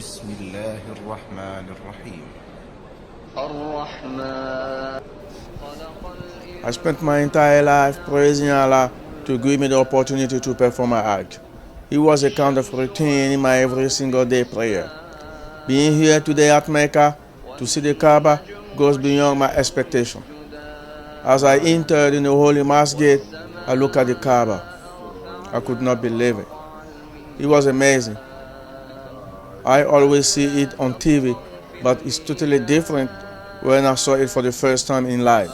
بسم الله الرحمن الرحيم. I spent my entire life praising Allah to give me the opportunity to perform my Hajj. It was a kind of routine in my every single day prayer. Being here today at Mecca to see the Kaaba goes beyond my expectation. As I entered in the holy masjid, I looked at the Kaaba. I could not believe it. It was amazing. I always see it on TV, but it's totally different when I saw it for the first time in life.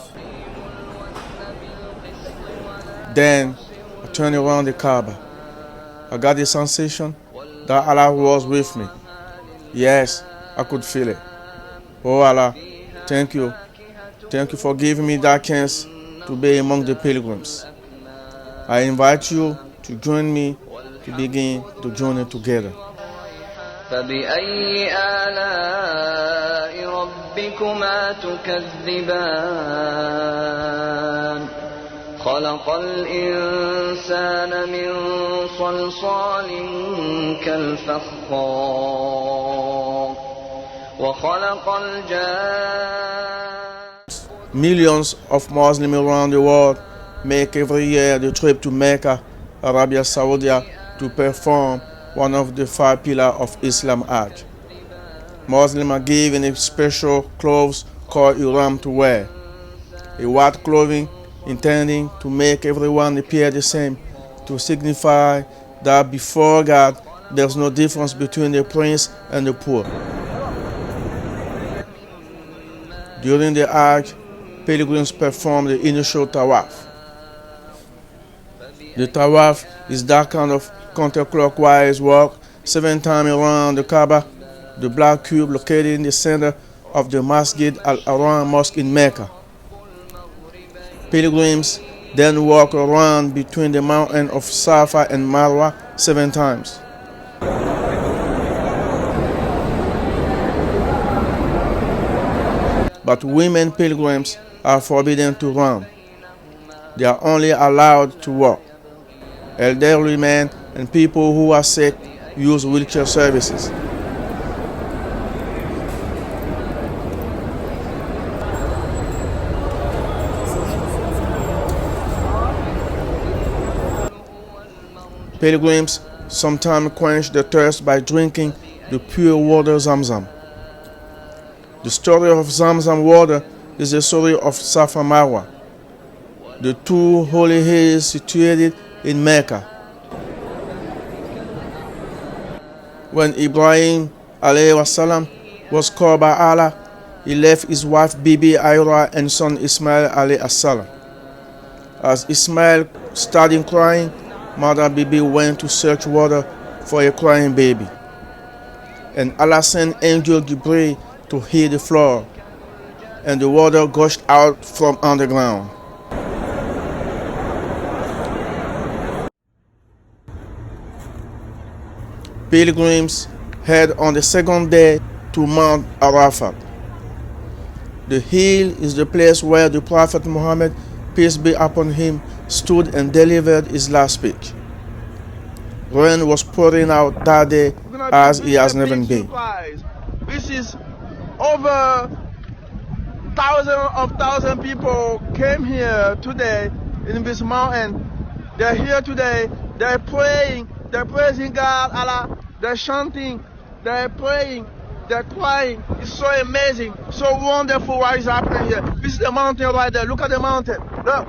Then I turned around the Kaaba. I got the sensation that Allah was with me. Yes, I could feel it. Oh Allah, thank you. Thank you for giving me that chance to be among the pilgrims. I invite you to join me to begin the journey together. فبأي آلاء ربكما تكذبان خلق الإنسان من صلصال كالفخار وخلق الجان. Millions of Muslims around the world make every year the trip to Mecca, Arabia Saudi, to perform one of the 5 pillars of Islam, Hajj. Muslims are given a special clothes called ihram to wear, a white clothing intending to make everyone appear the same, to signify that before God there's no difference between the prince and the poor. During the Hajj, pilgrims perform the initial tawaf. The tawaf is that kind of counterclockwise walk 7 times around the Kaaba, the black cube located in the center of the Masjid Al-Haram Mosque in Mecca. Pilgrims then walk around between the mountain of Safa and Marwa 7 times. But women pilgrims are forbidden to run. They are only allowed to walk. Elderly men and people who are sick use wheelchair services. Pilgrims sometimes quench their thirst by drinking the pure water Zamzam. The story of Zamzam water is the story of Safa Marwa, the 2 holy hills situated in Mecca. When Ibrahim ﷺ was called by Allah, he left his wife Bibi Ayra and son Ismail ﷺ. As Ismail started crying, Mother Bibi went to search water for a crying baby. And Allah sent angel Gabriel to heat the floor, and the water gushed out from underground. Pilgrims head on the second day to Mount Arafah. The hill is the place where the Prophet Muhammad, peace be upon him, stood and delivered his last speech. Rain was pouring out that day as it has never been. This is over thousands people came here today in this mountain. They're here today. They're praying. They're praising God, Allah. They're chanting. They're praying. They're crying. It's so amazing, so wonderful what is happening here. This is the mountain right there. Look at the mountain. Look.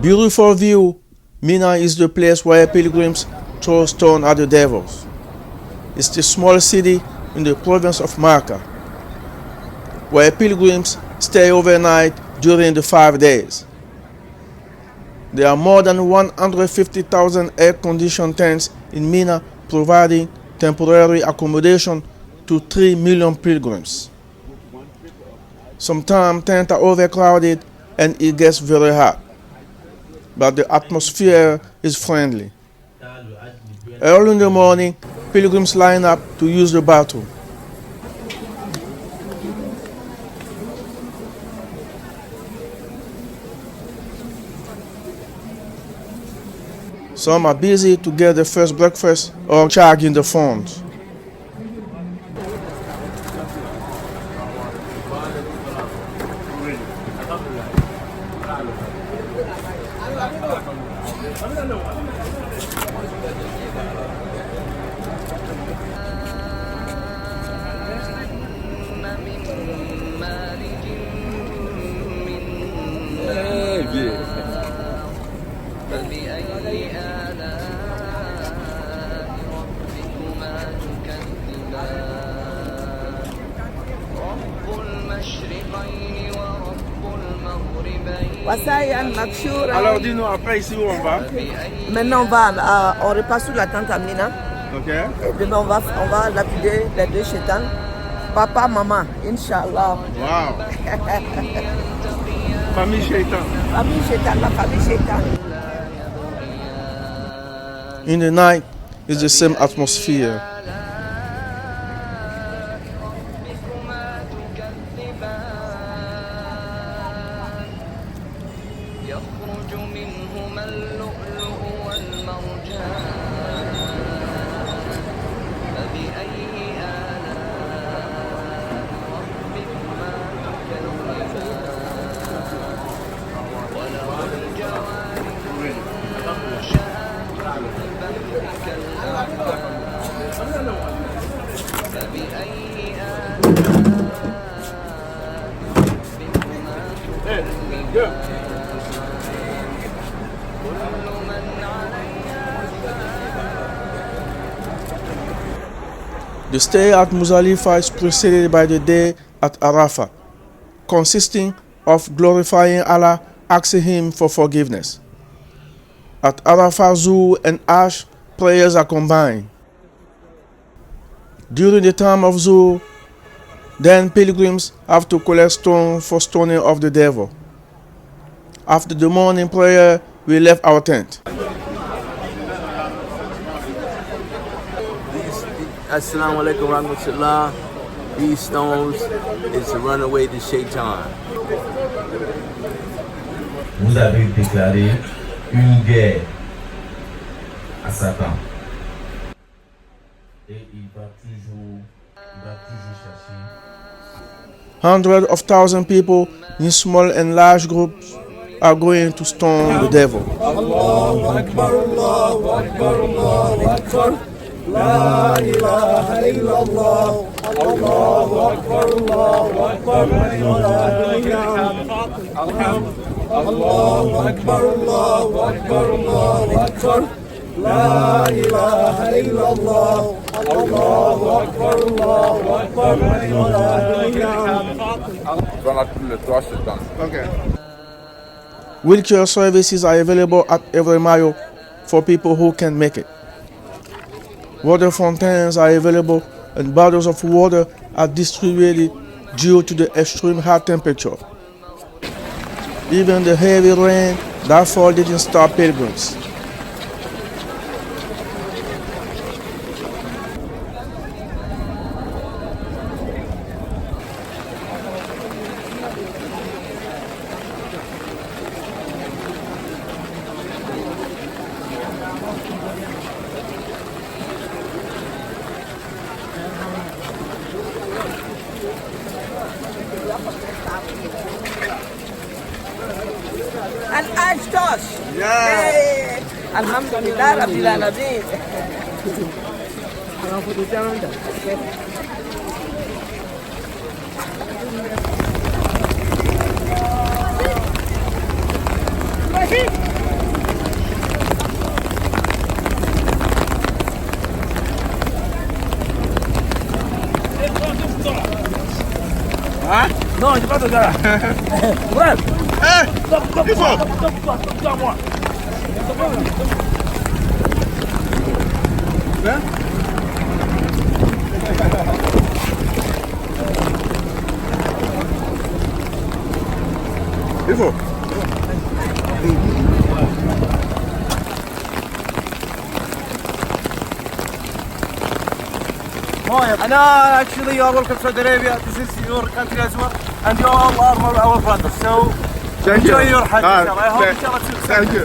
Beautiful view. Mina is the place where pilgrims throw stones at the devils. It's the small city in the province of Mecca, where pilgrims stay overnight during the 5 days. There are more than 150,000 air-conditioned tents in Mina, providing temporary accommodation to 3 million pilgrims. Sometimes tents are overcrowded and it gets very hot, but the atmosphere is friendly. Early in the morning, pilgrims line up to use the bathroom. Some are busy to get the first breakfast or charging the phones. Alors dis-nous après ici où on va. Maintenant on repasse sous la tente à Mina. Ok. Demain on va lapider les deux chétans. Papa, maman, Inch'Allah. Wow. Famille Shaitan. Famille chétan, la famille chétan. In the night, it's the same atmosphere. The stay at Muzdalifah is preceded by the day at Arafah, consisting of glorifying Allah, asking Him for forgiveness. At Arafah, Zuhr and HADJ prayers are combined. During the time of Zuhr, then pilgrims have to collect stones for stoning of the devil. After the morning prayer, we left our tent. Assalamu alaikum rahmatullah. These stones is to run away the shaitan. Vous avez déclaré une guerre à Satan. Et il va toujours chercher. Hundreds of thousands people in small and large groups are going to stone the devil. Allahu Akbar, Allahu Akbar, Allahu Akbar. La ilaha illallah. Allahu Akbar, Allahu Akbar. Allahu Akbar, Allahu Akbar, Allahu Akbar. La ilaha illallah. Allahu Akbar, Allahu Akbar. Okay. Wheelchair services are available at every mile for people who can make it. Water fountains are available and bottles of water are distributed due to the extreme high temperature. Even the heavy rain that fall didn't stop pilgrims. HADJ TOSH. Yeah. Alhamdulillah Rabbil Alamin. Hein? Non, j'ai pas de gars là. Ouais. Stop, il faut. Stop, moi. Hein? Il faut. And actually, you are welcome to Saudi Arabia. This is your country as well, and you all are our brothers. So enjoy your Hajj. I hope inshallah to success. Thank you.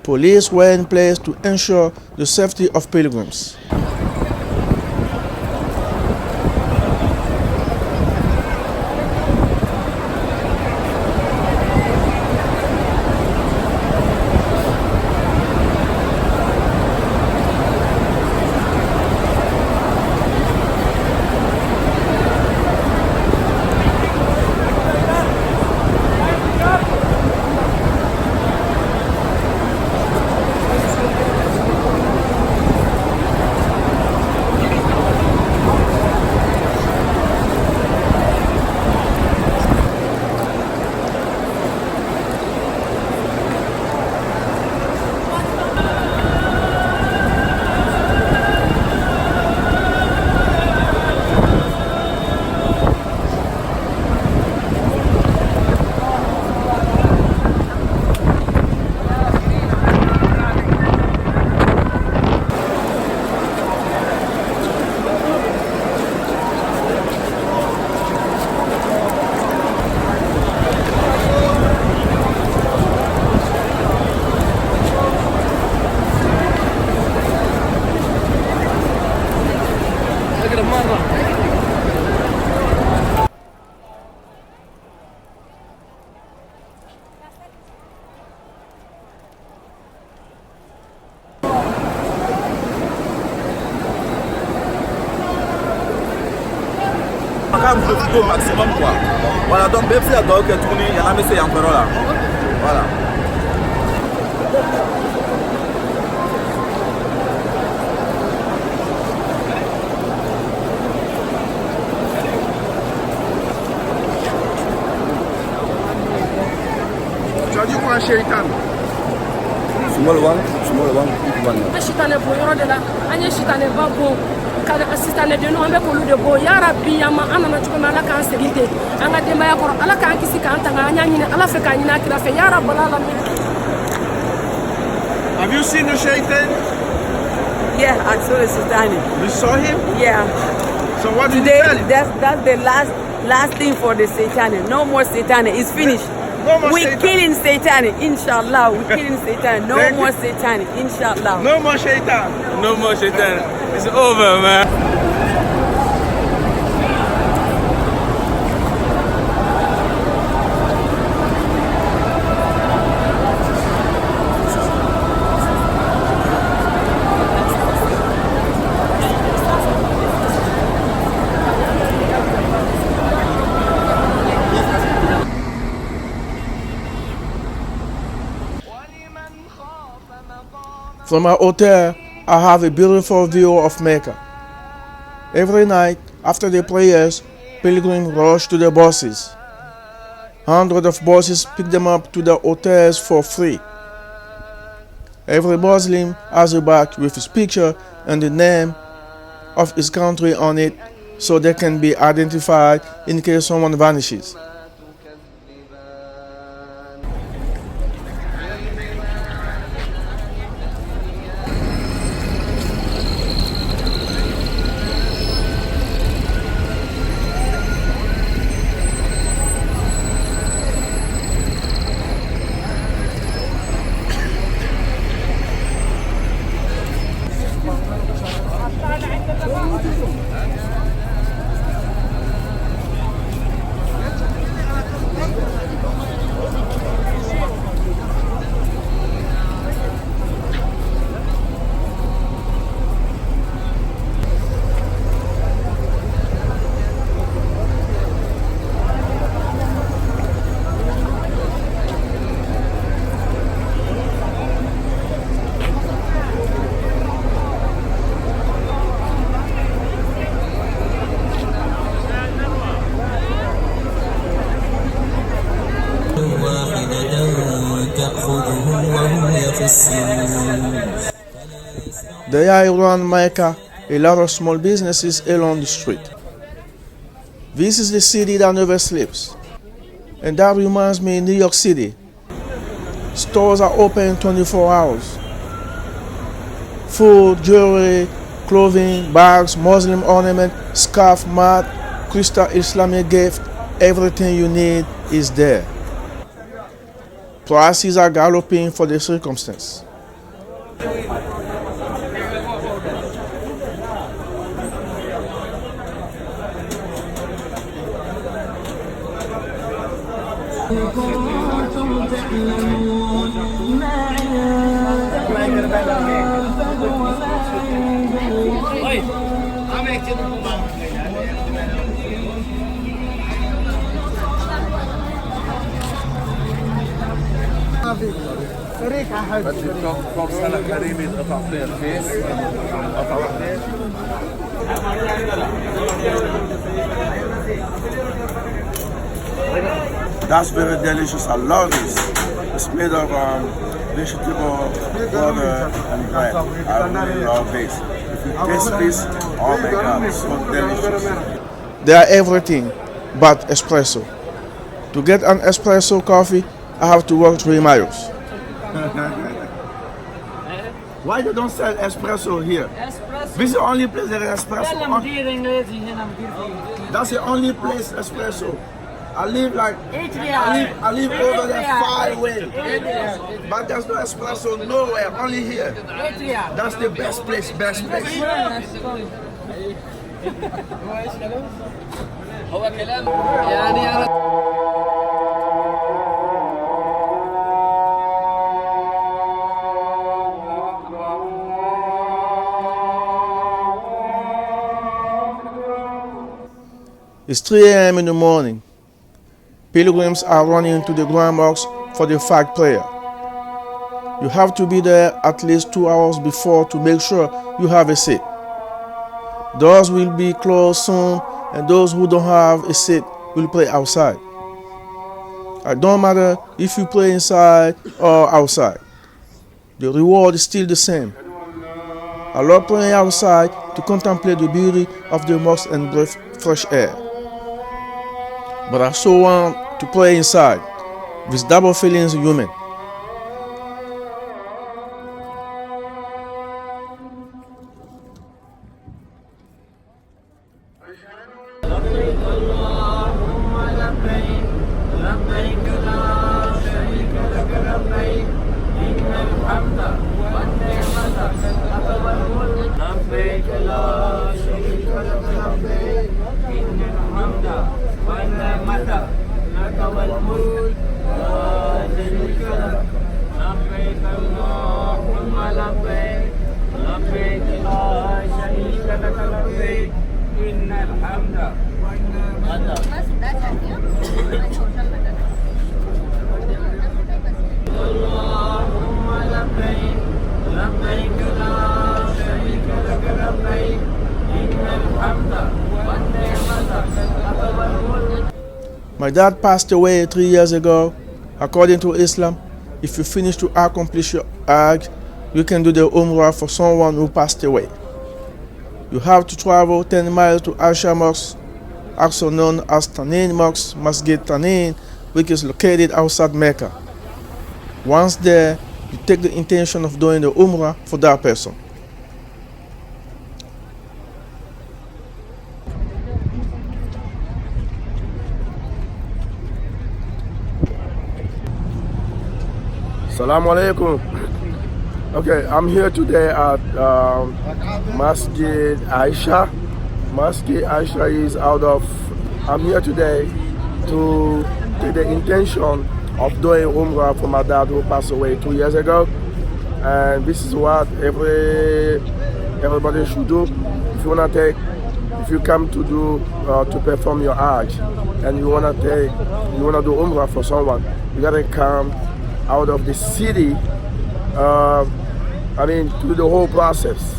Police were in place to ensure the safety of pilgrims. Au maximum quoi. Voilà, donc même si la dog est tournée, il y en a mais c'est encore là. Voilà. Tu as dit quoi, Shaitan? Small one, big one. Shaitan est bon, il y aura de là. Agnès Shaitan est pas bon. Assistant de nous, on va pour de beau. Yara Biyama, Anna Chumala can sécurité. Anga de Maya, Allah can kiss Kantanga, Allah Fekana, Yara Balala. Have you seen the Shaitan? Yeah, I saw the Sultani. You saw him? Yeah. So what did Today, you tell him? that's the last thing for the Satan. No more Satan. It's finished. No more We're Satan. killing Satan, inshallah. We're killing Satan. No more Satan, inshallah. No more Shaitan. No more Shaitan. It's over, man. From our hotel, I have a beautiful view of Mecca. Every night, after the prayers, pilgrims rush to the buses. Hundreds of buses pick them up to the hotels for free. Every Muslim has a badge with his picture and the name of his country on it, so they can be identified in case someone vanishes. تأخذهم وهم There are around Mecca a lot of small businesses along the street. This is the city that never sleeps. And that reminds me of New York City. Stores are open 24 hours. Food, jewelry, clothing, bags, Muslim ornament, scarf, mat, crystal Islamic gift, everything you need is there. Prices are galloping for the circumstance. That's very delicious. I love this. It's made of vegetable, butter, and bread. I really love this. If you taste this, oh my God, it's so delicious. They are everything but espresso. To get an espresso coffee, I have to walk 3 miles. Why they don't sell espresso here? This is the only place that has espresso. That's the only place espresso. I live I live over there far away. But there's no espresso nowhere, only here. That's the best place. It's 3 a.m. in the morning. Pilgrims are running to the Grand Mosque for the flag prayer. You have to be there at least 2 hours before to make sure you have a seat. Doors will be closed soon, and those who don't have a seat will pray outside. It don't matter if you pray inside or outside. The reward is still the same. I love praying outside to contemplate the beauty of the mosque and breathe fresh air. But I so want to play inside. This double feeling is human. My dad passed away 3 years ago. According to Islam, if you finish to accomplish your Hajj, you can do the Umrah for someone who passed away. You have to travel 10 miles to Aisha Mosque, also known as Tanin Mosque, Masjid Tanin, which is located outside Mecca. Once there, you take the intention of doing the Umrah for that person. Assalamu alaikum. Okay, I'm here today at Masjid Aisha. Masjid Aisha is I'm here today to take the intention of doing Umrah for my dad who passed away 2 years ago. And this is what everybody should do. If you come to to perform your Hajj and you wanna do Umrah for someone, you gotta come out of the city, through the whole process.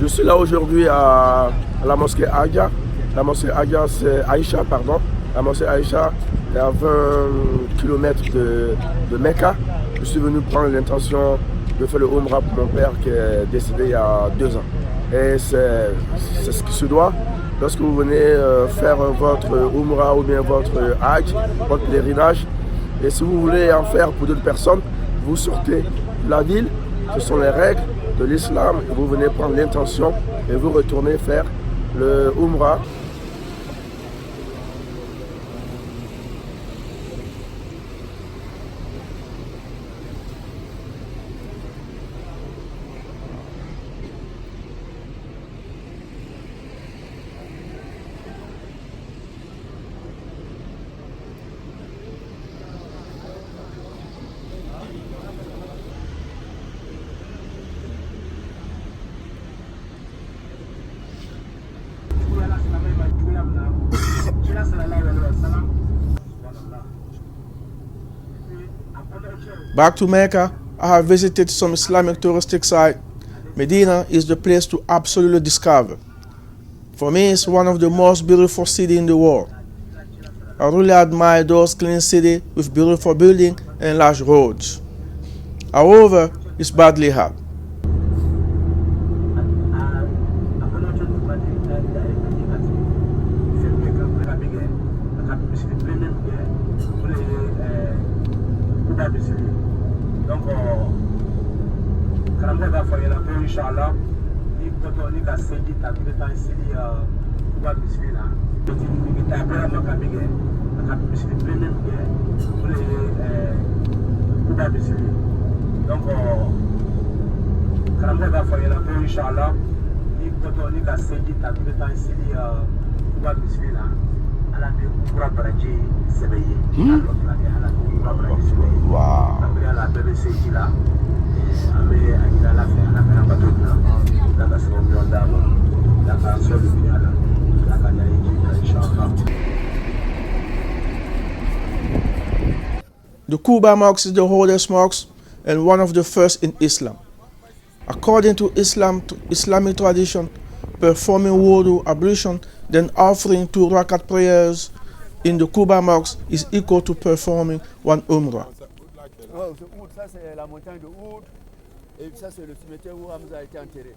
Je suis là aujourd'hui à la mosquée HADJ. La mosquée HADJ, c'est Aïcha, pardon. La mosquée Aïcha est à 20 km de Mecca. Je suis venu prendre l'intention de faire le Umrah pour mon père qui est décédé il y a 2 ans. Et c'est ce qui se doit. Lorsque vous venez faire votre Umrah ou bien votre Hajj, votre pèlerinage, et si vous voulez en faire pour d'autres personnes, vous sortez de la ville, ce sont les règles de l'islam, et vous venez prendre l'intention et vous retournez faire le Umrah. Back to Mecca, I have visited some Islamic touristic sites. Medina is the place to absolutely discover. For me, it's one of the most beautiful cities in the world. I really admire those clean cities with beautiful buildings and large roads. However, it's badly hot. Wow. The Quba mosque is the oldest mosque and one of the first in Islam. According to Islamic tradition, performing wudu ablution, then offering 2 rakat prayers in the Quba mosque is equal to performing 1 Umrah. Ça c'est la montagne de Oud et ça c'est le cimetière où Hamza a été enterré.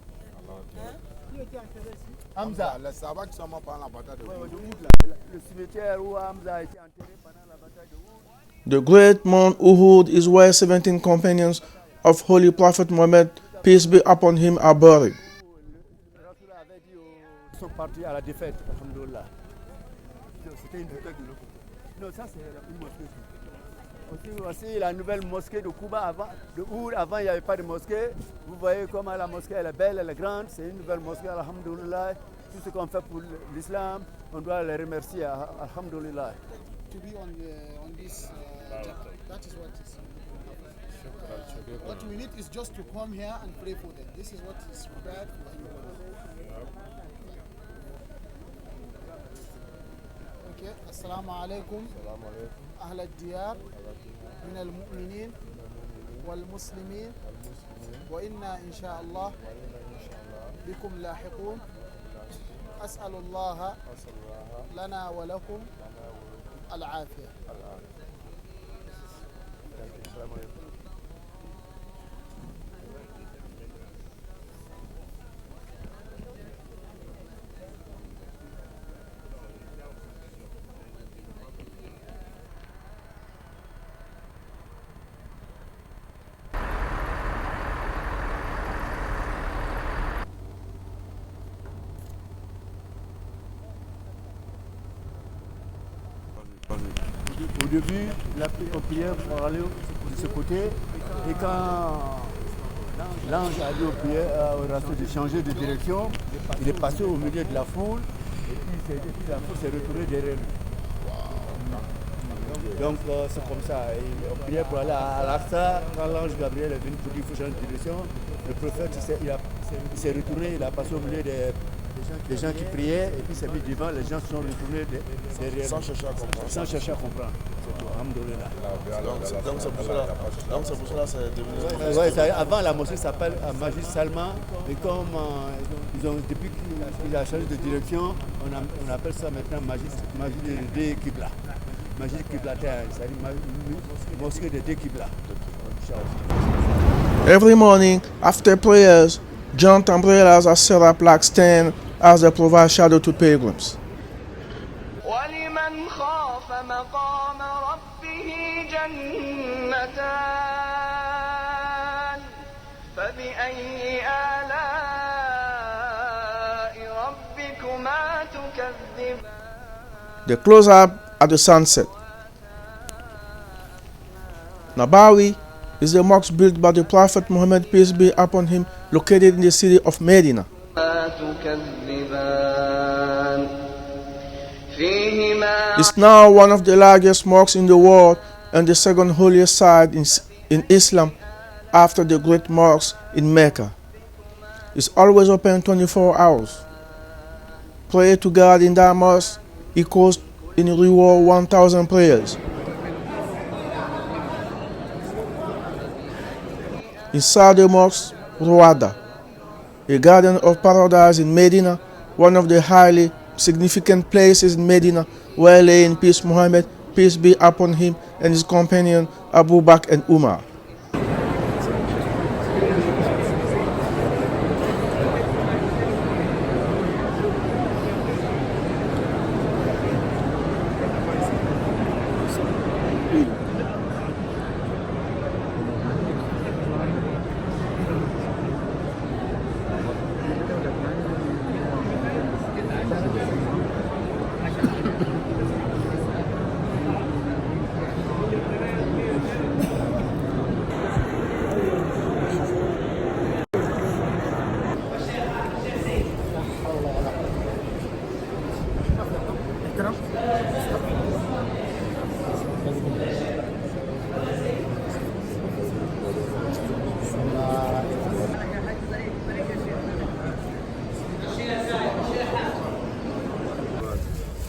Qui était enterré ici? Hamza. Le cimetière où Hamza a été enterré pendant la bataille de Oud. The great Mount Uhud is where 17 companions of Holy Prophet Muhammad, peace be upon him, are buried. Ils sont partis à la défaite, alhamdoulilah. C'était une défaite de l'autre côté. Non, ça c'est une mosquée. Aussi la nouvelle mosquée de Quba, avant il n'y avait pas de mosquée. Vous voyez comment la mosquée elle est belle, elle est grande. C'est une nouvelle mosquée, alhamdoulilah. Tout ce qu'on fait pour l'islam, on doit les remercier, alhamdoulilah. To be on this that is what is what we need is just to come here and pray for them. This is what is required for everybody. Okay, assalamu alaikum. أهل الديار من المؤمنين والمسلمين وإنا إن شاء الله بكم لاحقون أسأل الله لنا ولكم العافية. Au début, la prière pour aller de ce côté, et quand l'ange a dit au raceau de changer de direction, il est passé au milieu de la foule, et puis la foule s'est retrouvée derrière lui. Donc c'est comme ça, on priait pour aller à l'Aqsa, quand l'ange Gabriel est venu pour dire qu'il faut changer de direction, le prophète il s'est retourné, il a passé au milieu des gens qui priaient, et puis s'est mis devant, les gens se sont retournés derrière. Sans chercher à comprendre. Donc c'est pour cela que c'est devenu... Avant la mosquée s'appelle Majid Salman, et comme depuis qu'il a changé de direction, on appelle ça maintenant Majid Kibla. Masjid Qiblatain, c'est-à-dire mosquée de deux Qibla. Every morning, after prayers, giant umbrellas are set up like stand as they provide shadow to pilgrims. ولمن خاف مقام ربه جنتان فبأي آلاء ربكما تكذبان. They close up at the sunset. Nabawi is the mosque built by the Prophet Muhammad, peace be upon him, located in the city of Medina. It's now one of the largest mosques in the world and the second holiest site in Islam after the great mosque in Mecca. It's always open 24 hours. Prayer to God in that mosque equals in reward 1,000 prayers. Inside the mosque, Ruwada, a garden of paradise in Medina, one of the highly significant places in Medina where lay in peace Muhammad, peace be upon him, and his companion Abu Bakr and Umar.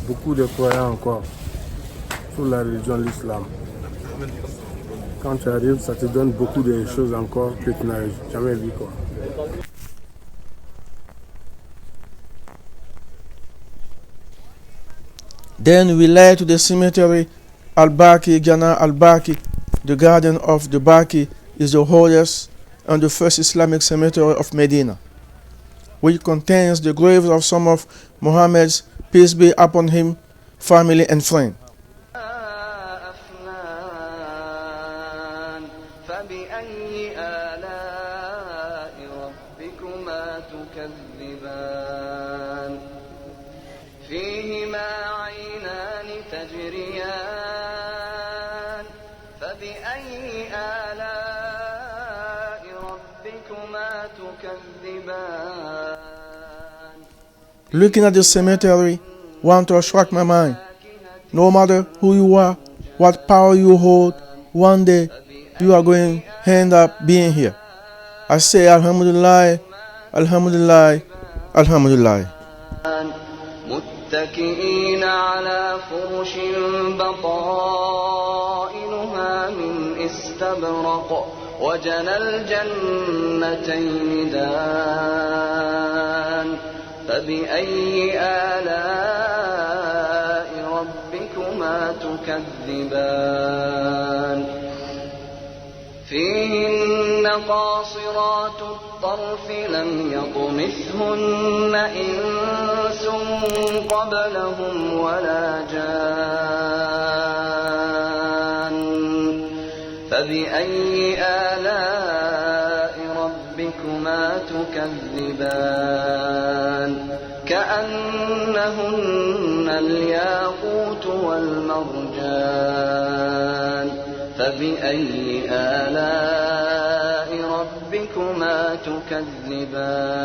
Beaucoup de croyants encore sur la religion de l'islam. Quand tu arrives, ça te donne beaucoup de choses encore que tu n'as jamais vues, quoi. Then we led to the cemetery Al-Baqi, Jana Al-Baqi. The garden of the Baqi is the oldest and the first Islamic cemetery of Medina, which contains the graves of some of Muhammad's, peace be upon him, family and friends. فبأي آلاء ربكما تكذبان فيهما عينان تجريان فبأي آلاء ربكما تكذبان. Looking at the cemetery, one thought struck my mind. No matter who you are, what power you hold, one day you are going to end up being here. I say Alhamdulillah, Alhamdulillah, Alhamdulillah. متكئين على فرش بطائنها من استبرق وجنى الجنتين دان فبأي آلاء ربكما تكذبان فيهن قاصرات الطرف لم يطمثهن إنس قبلهم ولا جان فبأي آلاء ربكما تكذبان كأنهن الياقوت والمرجان فبأي آلاء ربكما تكذبان.